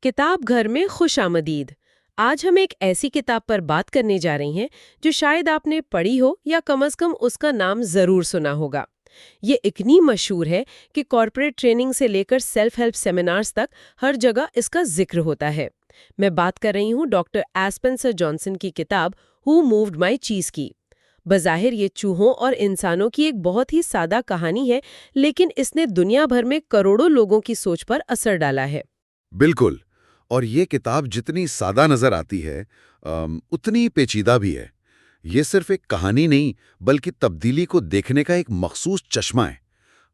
کتاب گھر میں خوش آمدید۔ آج ہم ایک ایسی کتاب پر بات کرنے جا رہی ہیں جو شاید آپ نے پڑھی ہو یا کم از کم اس کا نام ضرور سنا ہوگا۔ یہ اتنی مشہور ہے کہ کارپوریٹ ٹریننگ سے لے کر سیلف ہیلپ سیمینارز تک ہر جگہ اس کا ذکر ہوتا ہے۔ میں بات کر رہی ہوں ڈاکٹر ایسپنسر جانسن کی کتاب ہو مووڈ مائی چیز کی۔ بظاہر یہ چوہوں اور انسانوں کی ایک بہت ہی سادہ کہانی ہے، لیکن اس نے دنیا بھر میں کروڑوں لوگوں کی سوچ پر اثر ڈالا ہے۔ بالکل، اور یہ کتاب جتنی سادہ نظر آتی ہے اتنی پیچیدہ بھی ہے۔ یہ صرف ایک کہانی نہیں بلکہ تبدیلی کو دیکھنے کا ایک مخصوص چشمہ ہے۔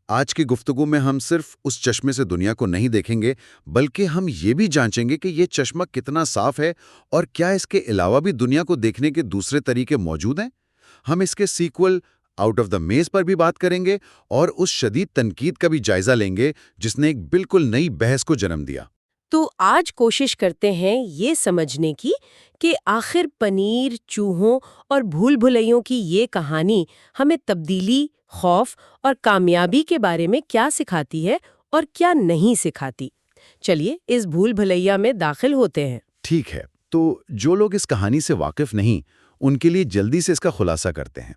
آج کی گفتگو میں ہم صرف اس چشمے سے دنیا کو نہیں دیکھیں گے، بلکہ ہم یہ بھی جانچیں گے کہ یہ چشمہ کتنا صاف ہے اور کیا اس کے علاوہ بھی دنیا کو دیکھنے کے دوسرے طریقے موجود ہیں۔ ہم اس کے سیکول آؤٹ آف دا میز پر بھی بات کریں گے اور اس شدید تنقید کا بھی جائزہ لیں گے جس نے ایک بالکل نئی بحث کو جنم دیا۔ تو آج کوشش کرتے ہیں یہ سمجھنے کی کہ آخر پنیر، چوہوں اور بھول بھلیوں کی یہ کہانی ہمیں تبدیلی، خوف اور کامیابی کے بارے میں کیا سکھاتی ہے اور کیا نہیں سکھاتی۔ چلیے اس بھول بھلیا میں داخل ہوتے ہیں۔ ٹھیک ہے، تو جو لوگ اس کہانی سے واقف نہیں ان کے لیے جلدی سے اس کا خلاصہ کرتے ہیں۔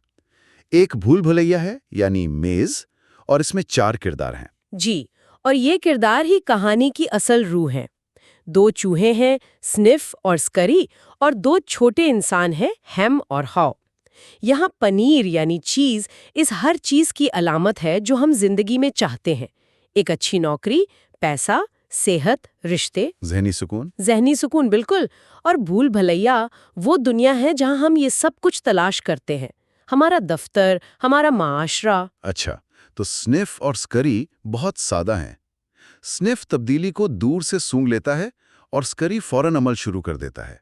ایک بھول بھلیا ہے یعنی میز، اور اس میں 4 کردار ہیں۔ جی، اور یہ کردار ہی کہانی کی اصل روح ہیں۔ 2 چوہے ہیں، سنف اور سکری، اور 2 چھوٹے انسان ہیں، ہیم اور ہاؤ۔ یہاں پنیر یعنی چیز اس ہر چیز کی علامت ہے جو ہم زندگی میں چاہتے ہیں۔ ایک اچھی نوکری، پیسہ، صحت، رشتے، ذہنی سکون بالکل۔ اور بھول بھلیا وہ دنیا ہے جہاں ہم یہ سب کچھ تلاش کرتے ہیں، ہمارا دفتر، ہمارا معاشرہ۔ اچھا، تو سنف اور سکری بہت سادہ ہیں۔ سنف تبدیلی کو دور سے سونگ لیتا ہے اور سکری فوراً عمل شروع کر دیتا ہے۔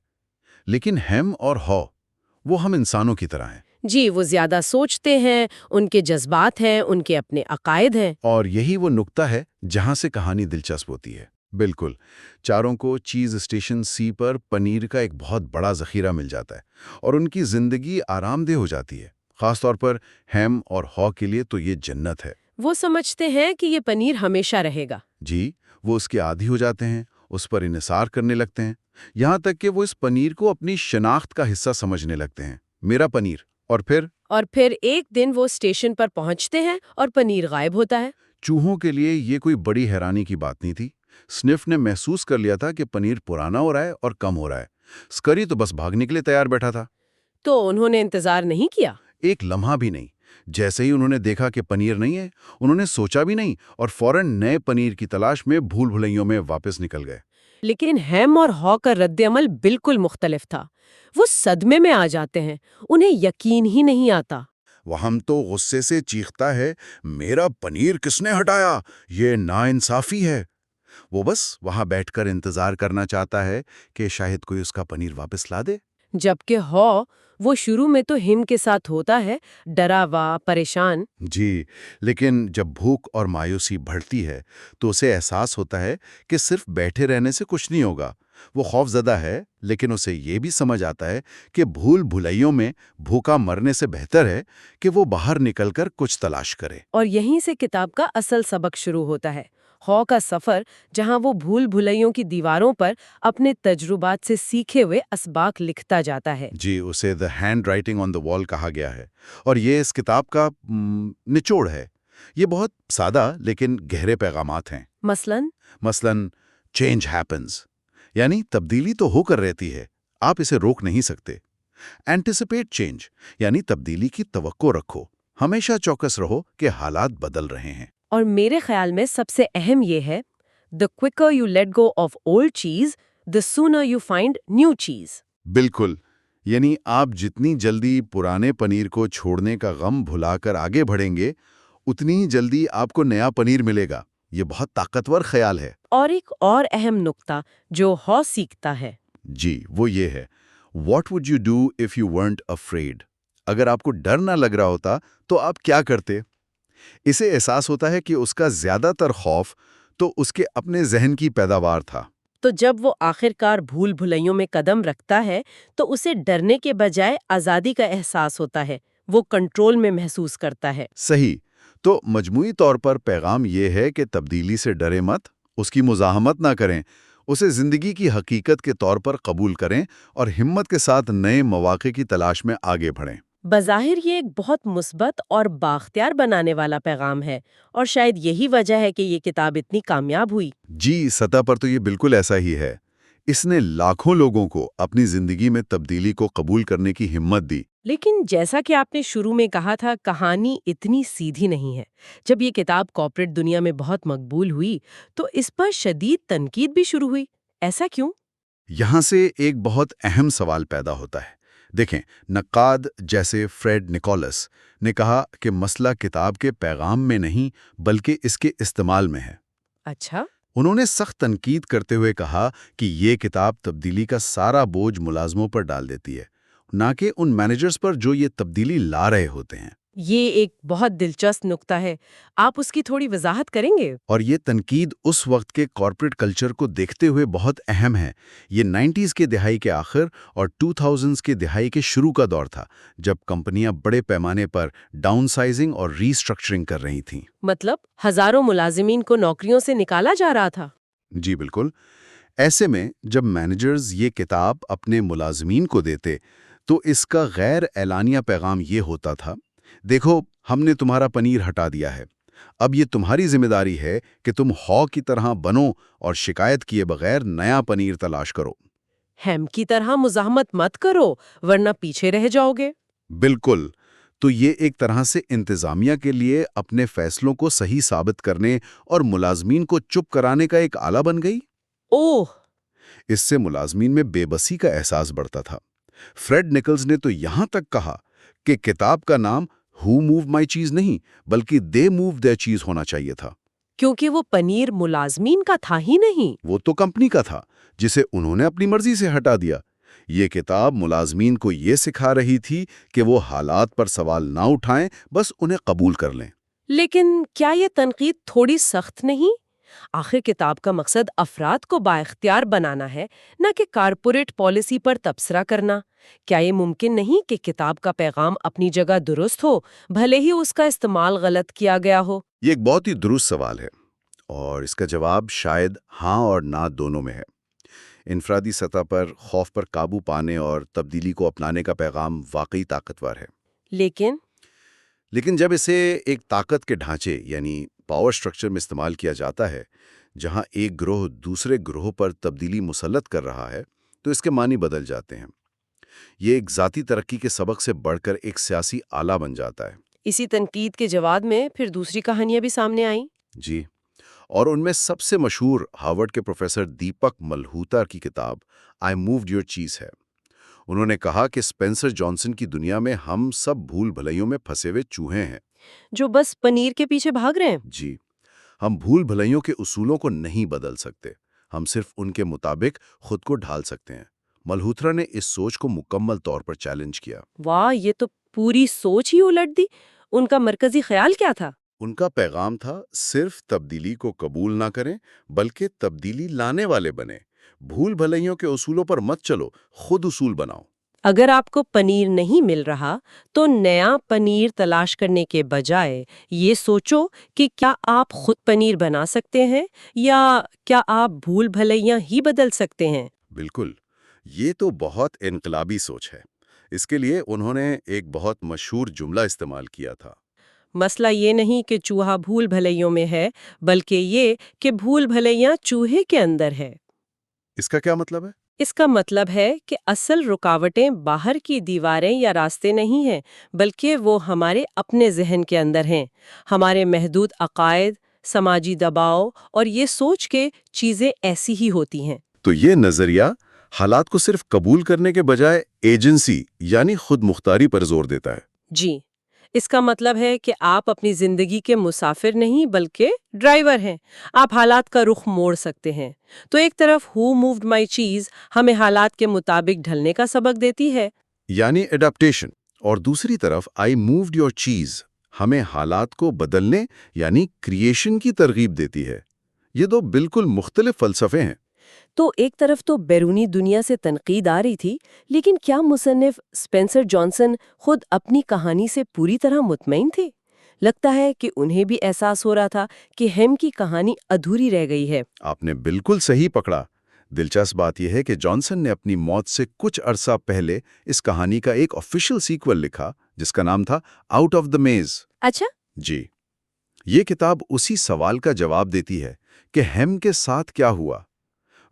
لیکن ہیم اور ہاؤ وہ ہم انسانوں کی طرح ہیں۔ جی، وہ زیادہ سوچتے ہیں، ان کے جذبات ہیں، ان کے اپنے عقائد ہیں۔ اور یہی وہ نقطہ ہے جہاں سے کہانی دلچسپ ہوتی ہے۔ بالکل، چاروں کو چیز اسٹیشن سی پر پنیر کا ایک بہت بڑا ذخیرہ مل جاتا ہے اور ان کی زندگی آرام دہ ہو جاتی ہے۔ خاص طور پر ہیم اور ہاؤ کے لیے تو یہ جنت ہے۔ وہ سمجھتے ہیں کہ یہ پنیر ہمیشہ رہے گا۔ جی، وہ اس کے عادی ہو جاتے ہیں، اس پر انحصار کرنے لگتے ہیں، یہاں تک کہ وہ اس پنیر کو اپنی شناخت کا حصہ سمجھنے لگتے ہیں۔ میرا پنیر۔ اور پھر ایک دن وہ اسٹیشن پر پہنچتے ہیں اور پنیر غائب ہوتا ہے۔ چوہوں کے لیے یہ کوئی بڑی حیرانی کی بات نہیں تھی۔ سنف نے محسوس کر لیا تھا کہ پنیر پرانا ہو رہا ہے اور کم ہو رہا ہے۔ سکری تو بس بھاگنے کے لیے تیار بیٹھا تھا۔ تو انہوں نے انتظار نہیں کیا؟ ایک لمحہ بھی نہیں۔ جیسے ہی انہوں نے دیکھا کہ پنیر نہیں ہے، انہوں نے سوچا بھی نہیں اور فوراً نئے پنیر کی تلاش میں بھول بھلیوں میں واپس نکل گئے۔ لیکن ہیم اور ہاؤ کا رد عمل بالکل مختلف تھا۔ وہ صدمے میں آ جاتے ہیں، انہیں یقین ہی نہیں آتا۔ وہ ہم تو غصے سے چیختا ہے، میرا پنیر کس نے ہٹایا؟ یہ ناانصافی ہے۔ وہ بس وہاں بیٹھ کر انتظار کرنا چاہتا ہے کہ شاید کوئی اس کا پنیر واپس لا دے۔ جبکہ ہاؤ، وہ شروع میں تو ہیم کے ساتھ ہوتا ہے، ڈرا ہوا، پریشان۔ جی، لیکن جب بھوک اور مایوسی بڑھتی ہے تو اسے احساس ہوتا ہے کہ صرف بیٹھے رہنے سے کچھ نہیں ہوگا۔ وہ خوف زدہ ہے، لیکن اسے یہ بھی سمجھ آتا ہے کہ بھول بھلائیوں میں بھوکا مرنے سے بہتر ہے کہ وہ باہر نکل کر کچھ تلاش کرے۔ اور یہیں سے کتاب کا اصل سبق شروع ہوتا ہے، ہاؤ کا سفر، جہاں وہ بھول بھلائیوں کی دیواروں پر اپنے تجربات سے سیکھے ہوئے اسباق لکھتا جاتا ہے۔ جی، اسے دا ہینڈ رائٹنگ آن دا وال کہا گیا ہے، اور یہ اس کتاب کا نچوڑ ہے۔ یہ بہت سادہ لیکن گہرے پیغامات ہیں۔ مثلاً چینج ہیپنز، یعنی تبدیلی تو ہو کر رہتی ہے، آپ اسے روک نہیں سکتے۔ اینٹیسپیٹ چینج، یعنی تبدیلی کی توقع رکھو، ہمیشہ چوکس رہو کہ حالات بدل رہے ہیں۔ اور میرے خیال میں سب سے اہم یہ ہے، the quicker you let go of old cheese, the sooner you find new cheese۔ بالکل، یعنی آپ جتنی جلدی پرانے پنیر کو چھوڑنے کا غم بھلا کر آگے بڑھیں گے، اتنی ہی جلدی آپ کو نیا پنیر ملے گا۔ یہ بہت طاقتور خیال ہے۔ اور ایک اور اہم نقطہ جو ہاؤ سیکھتا ہے، جی، وہ یہ ہے، What would you do if you weren't afraid؟ اگر آپ کو ڈر نہ لگ رہا ہوتا تو آپ کیا کرتے؟ اسے احساس ہوتا ہے کہ اس کا زیادہ تر خوف تو اس کے اپنے ذہن کی پیداوار تھا۔ تو جب وہ آخرکار بھول بھلائیوں میں قدم رکھتا ہے تو اسے ڈرنے کے بجائے آزادی کا احساس ہوتا ہے، وہ کنٹرول میں محسوس کرتا ہے۔ صحیح، تو مجموعی طور پر پیغام یہ ہے کہ تبدیلی سے ڈرے مت، اس کی مزاحمت نہ کریں، اسے زندگی کی حقیقت کے طور پر قبول کریں اور ہمت کے ساتھ نئے مواقع کی تلاش میں آگے بڑھیں۔ بظاہر یہ ایک بہت مثبت اور بااختیار بنانے والا پیغام ہے، اور شاید یہی وجہ ہے کہ یہ کتاب اتنی کامیاب ہوئی۔ جی، سطح پر تو یہ بالکل ایسا ہی ہے۔ اس نے لاکھوں لوگوں کو اپنی زندگی میں تبدیلی کو قبول کرنے کی ہمت دی۔ لیکن جیسا کہ آپ نے شروع میں کہا تھا، کہانی اتنی سیدھی نہیں ہے۔ جب یہ کتاب کارپوریٹ دنیا میں بہت مقبول ہوئی تو اس پر شدید تنقید بھی شروع ہوئی۔ ایسا کیوں؟ یہاں سے ایک بہت اہم سوال پیدا ہوتا ہے۔ دیکھیں، نقاد جیسے فریڈ نکولس نے کہا کہ مسئلہ کتاب کے پیغام میں نہیں بلکہ اس کے استعمال میں ہے۔ اچھا۔ انہوں نے سخت تنقید کرتے ہوئے کہا کہ یہ کتاب تبدیلی کا سارا بوجھ ملازموں پر ڈال دیتی ہے، نہ کہ ان مینیجرز پر جو یہ تبدیلی لا رہے ہوتے ہیں۔ یہ ایک بہت دلچسپ نقطہ ہے، آپ اس کی تھوڑی وضاحت کریں گے؟ اور یہ تنقید اس وقت کے کارپوریٹ کلچر کو دیکھتے ہوئے بہت اہم ہے۔ یہ 90s کے دہائی کے آخر اور 2000s کے دہائی کے شروع کا دور تھا، جب کمپنیاں بڑے پیمانے پر ڈاؤن سائزنگ اور ری اسٹرکچرنگ کر رہی تھیں۔ مطلب ہزاروں ملازمین کو نوکریوں سے نکالا جا رہا تھا؟ جی بالکل۔ ایسے میں جب مینیجرز یہ کتاب اپنے ملازمین کو دیتے تو اس کا غیر اعلانیہ پیغام یہ ہوتا تھا، دیکھو ہم نے تمہارا پنیر ہٹا دیا ہے، اب یہ تمہاری ذمہ داری ہے کہ تم ہاؤ کی طرح بنو اور شکایت کیے بغیر نیا پنیر تلاش کرو۔ ہیم کی طرح مزاحمت مت کرو ورنہ پیچھے رہ جاؤ گے۔ بالکل۔ تو یہ ایک طرح سے انتظامیہ کے لیے اپنے فیصلوں کو صحیح ثابت کرنے اور ملازمین کو چپ کرانے کا ایک آلہ بن گئی۔ اوہ! اس سے ملازمین میں بے بسی کا احساس بڑھتا تھا۔ فریڈ نکلز نے تو یہاں تک کہا کہ کتاب کا نام ہو موو مائی چیز نہیں بلکہ دے موو دیئر چیز ہونا چاہیے تھا۔ کیونکہ وہ پنیر ملازمین کا تھا ہی نہیں۔ وہ تو کمپنی کا تھا جسے انہوں نے اپنی مرضی سے ہٹا دیا۔ یہ کتاب ملازمین کو یہ سکھا رہی تھی کہ وہ حالات پر سوال نہ اٹھائیں، بس انہیں قبول کر لیں۔ لیکن کیا یہ تنقید تھوڑی سخت نہیں؟ آخر کتاب کا مقصد افراد کو بااختیار بنانا ہے، نہ کہ کارپوریٹ پالیسی پر تبصرہ کرنا۔ کیا یہ ممکن نہیں کہ کتاب کا پیغام اپنی جگہ درست ہو، بھلے ہی اس کا استعمال غلط کیا گیا ہو؟ یہ ایک بہت ہی درست سوال ہے، اور اس کا جواب شاید ہاں اور نہ دونوں میں ہے۔ انفرادی سطح پر خوف پر قابو پانے اور تبدیلی کو اپنانے کا پیغام واقعی طاقتور ہے۔ لیکن جب اسے ایک طاقت کے ڈھانچے یعنی پاور سٹرکچر میں استعمال کیا جاتا ہے، جہاں ایک گروہ دوسرے گروہ پر تبدیلی مسلط کر رہا ہے، تو اس کے معنی بدل جاتے ہیں۔ یہ ایک ذاتی ترقی کے سبق سے بڑھ کر ایک سیاسی آلہ بن جاتا ہے۔ اسی تنقید کے جواب میں پھر دوسری کہانیاں بھی سامنے آئیں۔ جی، اور ان میں سب سے مشہور ہارورڈ کے پروفیسر دیپک ملہوترا کی کتاب آئی مووڈ یور چیز ہے۔ انہوں نے کہا کہ اسپینسر جانسن کی دنیا میں ہم سب بھول بھلائیوں میں پھنسے ہوئے چوہے ہیں، جو بس پنیر کے پیچھے بھاگ رہے ہیں۔ جی، ہم بھول بھلائیوں کے اصولوں کو نہیں بدل سکتے، ہم صرف ان کے مطابق خود کو ڈھال سکتے ہیں۔ ملہوترا نے اس سوچ کو مکمل طور پر چیلنج کیا۔ واہ، یہ تو پوری سوچ ہی الٹ دی۔ ان کا مرکزی خیال کیا تھا؟ ان کا پیغام تھا، صرف تبدیلی کو قبول نہ کریں بلکہ تبدیلی لانے والے بنیں۔ بھول بھلائیوں کے اصولوں پر مت چلو، خود اصول بناؤ۔ اگر آپ کو پنیر نہیں مل رہا تو نیا پنیر تلاش کرنے کے بجائے یہ سوچو کہ کیا آپ خود پنیر بنا سکتے ہیں، یا کیا آپ بھول بھلائیاں ہی بدل سکتے ہیں۔ بالکل، یہ تو بہت انقلابی سوچ ہے۔ اس کے لیے انہوں نے ایک بہت مشہور جملہ استعمال کیا تھا۔ مسئلہ یہ نہیں کہ چوہا بھول بھلائیوں میں ہے، بلکہ یہ کہ بھول بھلائیاں چوہے کے اندر ہے۔ اس کا کیا مطلب ہے؟ اس کا مطلب ہے کہ اصل رکاوٹیں باہر کی دیواریں یا راستے نہیں ہیں، بلکہ وہ ہمارے اپنے ذہن کے اندر ہیں۔ ہمارے محدود عقائد، سماجی دباؤ اور یہ سوچ کے چیزیں ایسی ہی ہوتی ہیں۔ تو یہ نظریہ حالات کو صرف قبول کرنے کے بجائے ایجنسی یعنی خود مختاری پر زور دیتا ہے۔ جی، اس کا مطلب ہے کہ آپ اپنی زندگی کے مسافر نہیں بلکہ ڈرائیور ہیں۔ آپ حالات کا رخ موڑ سکتے ہیں۔ تو ایک طرف ہو مووڈ مائی چیز ہمیں حالات کے مطابق ڈھلنے کا سبق دیتی ہے، یعنی اڈاپٹیشن، اور دوسری طرف آئی مووڈ یور چیز ہمیں حالات کو بدلنے یعنی کریشن کی ترغیب دیتی ہے۔ یہ دو بالکل مختلف فلسفے ہیں۔ تو ایک طرف تو بیرونی دنیا سے تنقید آ رہی تھی، لیکن کیا مصنف اسپینسر جانسن خود اپنی کہانی سے پوری طرح مطمئن تھے؟ لگتا ہے کہ انہیں بھی احساس ہو رہا تھا کہ ہیم کی کہانی ادھوری رہ گئی ہے۔ آپ نے بالکل صحیح پکڑا۔ دلچسپ بات یہ ہے کہ جانسن نے اپنی موت سے کچھ عرصہ پہلے اس کہانی کا ایک آفیشیل سیکول لکھا جس کا نام تھا آؤٹ آف دا میز۔ اچھا، جی، یہ کتاب اسی سوال کا جواب دیتی ہے کہ ہیم کے ساتھ کیا ہوا،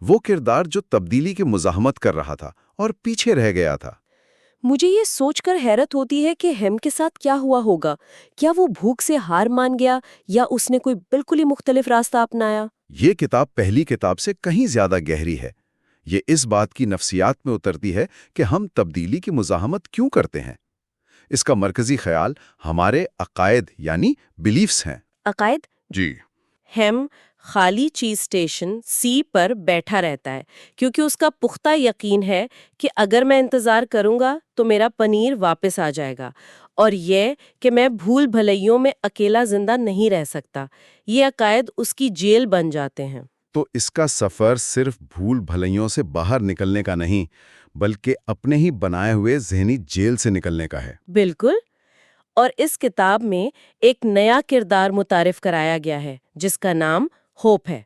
وہ کردار جو تبدیلی کی مزاحمت کر رہا تھا اور پیچھے رہ گیا تھا۔ مجھے یہ سوچ کر حیرت ہوتی ہے کہ ہیم کے ساتھ کیا ہوا ہوگا۔ کیا وہ بھوک سے ہار مان گیا یا اس نے کوئی بالکل ہی مختلف راستہ اپنایا؟ یہ کتاب پہلی کتاب سے کہیں زیادہ گہری ہے۔ یہ اس بات کی نفسیات میں اترتی ہے کہ ہم تبدیلی کی مزاحمت کیوں کرتے ہیں۔ اس کا مرکزی خیال ہمارے عقائد یعنی بلیفز ہیں۔ عقائد؟ جی، ہیم خالی چیز اسٹیشن سی پر بیٹھا رہتا ہے کیونکہ اس کا پختہ یقین ہے کہ اگر میں انتظار کروں گا تو میرا پنیر واپس آ جائے گا، اور یہ کہ میں بھول بھلائیوں میں اکیلا زندہ نہیں رہ سکتا۔ یہ عقائد اس کی جیل بن جاتے ہیں۔ تو اس کا سفر صرف بھول بھلائیوں سے باہر نکلنے کا نہیں، بلکہ اپنے ہی بنائے ہوئے ذہنی جیل سے نکلنے کا ہے۔ بالکل، اور اس کتاب میں ایک نیا کردار متعارف کرایا گیا ہے جس کا نام ہوپ ہے۔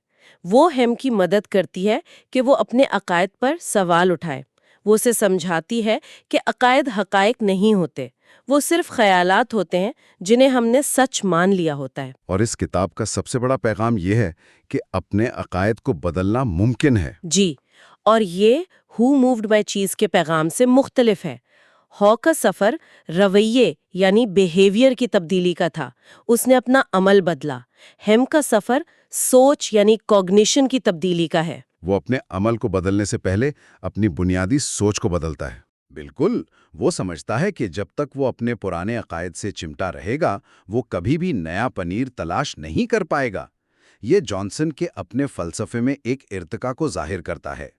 وہ ہیم کی مدد کرتی ہے کہ وہ اپنے عقائد پر سوال اٹھائے۔ وہ اسے سمجھاتی ہے کہ عقائد حقائق نہیں ہوتے، وہ صرف خیالات ہوتے ہیں جنہیں ہم نے سچ مان لیا ہوتا ہے۔ اور اس کتاب کا سب سے بڑا پیغام یہ ہے کہ اپنے عقائد کو بدلنا ممکن ہے۔ جی، اور یہ ہو مووڈ بائی چیز کے پیغام سے مختلف ہے۔ ہو کا سفر رویے یعنی بیہیویئر کی تبدیلی کا تھا، اس نے اپنا عمل بدلا۔ ہیم کا سفر سوچ یعنی کوگنیشن کی تبدیلی کا ہے۔ وہ اپنے عمل کو بدلنے سے پہلے اپنی بنیادی سوچ کو بدلتا ہے۔ بالکل، وہ سمجھتا ہے کہ جب تک وہ اپنے پرانے عقائد سے چمٹا رہے گا، وہ کبھی بھی نیا پنیر تلاش نہیں کر پائے گا۔ یہ جانسن کے اپنے فلسفے میں ایک ارتقا کو ظاہر کرتا ہے۔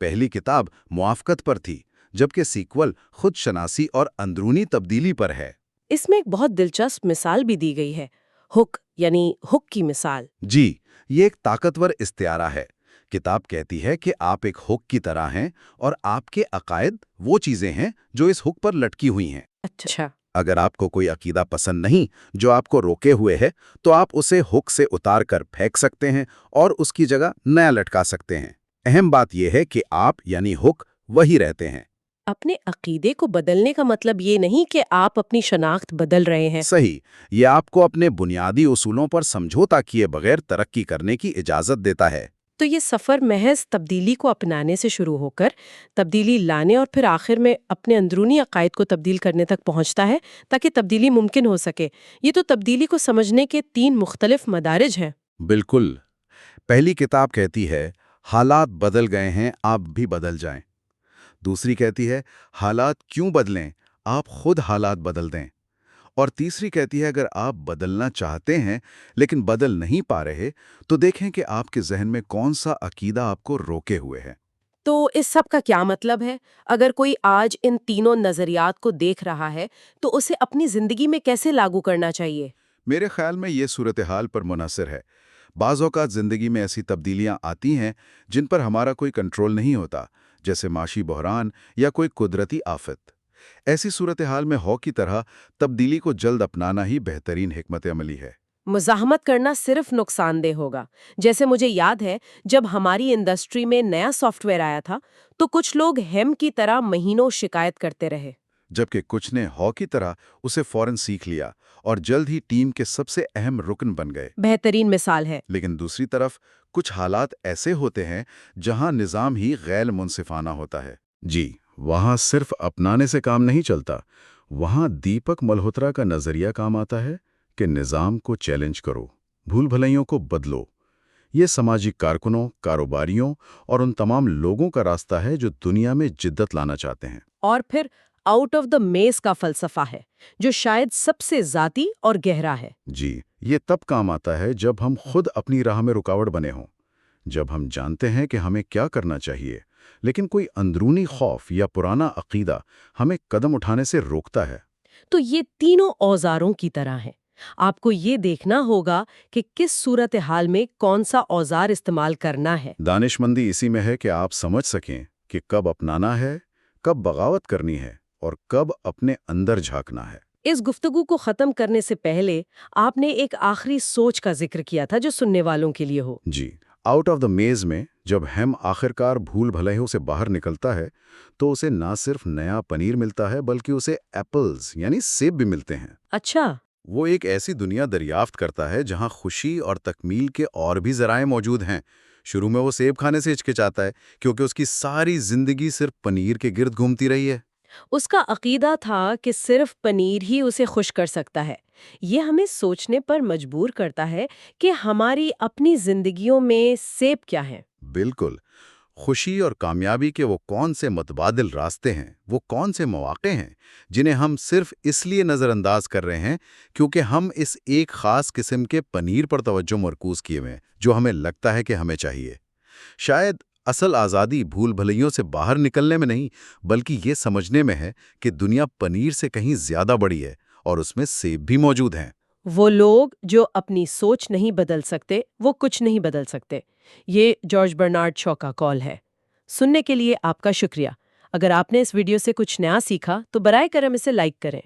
پہلی کتاب موافقت پر تھی، جبکہ سیکول خود شناسی اور اندرونی تبدیلی پر ہے۔ اس میں ایک بہت دلچسپ مثال بھی دی گئی ہے، ہک یعنی ہک کی مثال۔ جی، یہ ایک طاقتور استعارہ ہے۔ کتاب کہتی ہے کہ آپ ایک ہک کی طرح ہیں اور آپ کے عقائد وہ چیزیں ہیں جو اس ہک پر لٹکی ہوئی ہیں۔ اچھا، اگر آپ کو کوئی عقیدہ پسند نہیں جو آپ کو روکے ہوئے ہے، تو آپ اسے ہک سے اتار کر پھینک سکتے ہیں اور اس کی جگہ نیا لٹکا سکتے ہیں۔ اہم بات یہ ہے کہ آپ یعنی ہک وہی رہتے ہیں۔ اپنے عقیدے کو بدلنے کا مطلب یہ نہیں کہ آپ اپنی شناخت بدل رہے ہیں۔ صحیح، یہ آپ کو اپنے بنیادی اصولوں پر سمجھوتا کیے بغیر ترقی کرنے کی اجازت دیتا ہے۔ تو یہ سفر محض تبدیلی کو اپنانے سے شروع ہو کر تبدیلی لانے اور پھر آخر میں اپنے اندرونی عقائد کو تبدیل کرنے تک پہنچتا ہے تاکہ تبدیلی ممکن ہو سکے۔ یہ تو تبدیلی کو سمجھنے کے 3 مختلف مدارج ہیں۔ بالکل، پہلی کتاب کہتی ہے حالات بدل گئے ہیں، آپ بھی بدل جائیں۔ دوسری کہتی ہے حالات کیوں بدلیں، آپ خود حالات بدل دیں۔ اور تیسری کہتی ہے اگر آپ بدلنا چاہتے ہیں لیکن بدل نہیں پا رہے تو دیکھیں کہ آپ کے ذہن میں کون سا عقیدہ آپ کو روکے ہوئے ہے۔ تو اس سب کا کیا مطلب ہے؟ اگر کوئی آج ان تینوں نظریات کو دیکھ رہا ہے تو اسے اپنی زندگی میں کیسے لاگو کرنا چاہیے؟ میرے خیال میں یہ صورتحال پر منحصر ہے۔ بعض اوقات زندگی میں ایسی تبدیلیاں آتی ہیں جن پر ہمارا کوئی کنٹرول نہیں ہوتا، جیسے معاشی بحران یا کوئی قدرتی آفت۔ ایسی صورتحال میں ہو کی طرح تبدیلی کو جلد اپنانا ہی بہترین حکمت عملی ہے۔ مزاحمت کرنا صرف نقصان دہ ہوگا۔ جیسے مجھے یاد ہے جب ہماری انڈسٹری میں نیا سافٹ ویئر آیا تھا تو کچھ لوگ ہیم کی طرح مہینوں شکایت کرتے رہے، جبکہ کچھ نے ہو کی طرح اسے فوراً سیکھ لیا اور جلد ہی ٹیم کے سب سے اہم رکن بن گئے۔ بہترین مثال ہے۔ لیکن دوسری طرف کچھ حالات ایسے ہوتے ہیں جہاں نظام ہی غیر منصفانہ ہوتا ہے۔ جی، وہاں صرف اپنانے سے کام نہیں چلتا، وہاں دیپک ملہوترا کا نظریہ کام آتا ہے کہ نظام کو چیلنج کرو، بھول بھلائیوں کو بدلو۔ یہ سماجی کارکنوں، کاروباریوں اور ان تمام لوگوں کا راستہ ہے جو دنیا میں جدت لانا چاہتے ہیں۔ اور پھر آؤٹ آف دا میز کا فلسفہ ہے جو شاید سب سے ذاتی اور گہرا ہے۔ جی، یہ تب کام آتا ہے جب ہم خود اپنی راہ میں رکاوٹ بنے ہوں، جب ہم جانتے ہیں کہ ہمیں کیا کرنا چاہیے، لیکن کوئی اندرونی خوف یا پرانا عقیدہ ہمیں قدم اٹھانے سے روکتا ہے۔ تو یہ تینوں اوزاروں کی طرح ہیں۔ آپ کو یہ دیکھنا ہوگا کہ کس صورتحال میں کون سا اوزار استعمال کرنا ہے۔ دانش مندی اسی میں ہے کہ آپ سمجھ سکیں کہ کب اپنانا ہے، کب بغاوت کرنی ہے اور کب اپنے اندر جھانکنا ہے۔ اس گفتگو کو ختم کرنے سے پہلے آپ نے ایک آخری سوچ کا ذکر کیا تھا جو سننے والوں کے لیے ہو۔ جی، آؤٹ آف دا میز میں جب ہیم آخرکار بھول بھلیوں سے باہر نکلتا ہے تو اسے نہ صرف نیا پنیر ملتا ہے بلکہ اسے ایپلز یعنی سیب بھی ملتے ہیں۔ اچھا، وہ ایک ایسی دنیا دریافت کرتا ہے جہاں خوشی اور تکمیل کے اور بھی ذرائع موجود ہیں۔ شروع میں وہ سیب کھانے سے ہچکچاتا ہے کیونکہ اس کی ساری زندگی صرف پنیر کے گرد گھومتی رہی ہے۔ اس کا عقیدہ تھا کہ صرف پنیر ہی اسے خوش کر سکتا ہے۔ یہ ہمیں سوچنے پر مجبور کرتا ہے کہ ہماری اپنی زندگیوں میں سیب کیا ہیں۔ بالکل، خوشی اور کامیابی کے وہ کون سے متبادل راستے ہیں، وہ کون سے مواقع ہیں جنہیں ہم صرف اس لیے نظر انداز کر رہے ہیں کیونکہ ہم اس ایک خاص قسم کے پنیر پر توجہ مرکوز کیے ہوئے ہیں جو ہمیں لگتا ہے کہ ہمیں چاہیے۔ شاید اصل آزادی بھول بھلیوں سے باہر نکلنے میں نہیں بلکہ یہ سمجھنے میں ہے کہ دنیا پنیر سے کہیں زیادہ بڑی ہے اور اس میں سیب بھی موجود ہیں۔ وہ لوگ جو اپنی سوچ نہیں بدل سکتے وہ کچھ نہیں بدل سکتے۔ یہ جارج برنارڈ شاء کا قول ہے۔ سننے کے لیے آپ کا شکریہ۔ اگر آپ نے اس ویڈیو سے کچھ نیا سیکھا تو برائے کرم اسے لائک کریں۔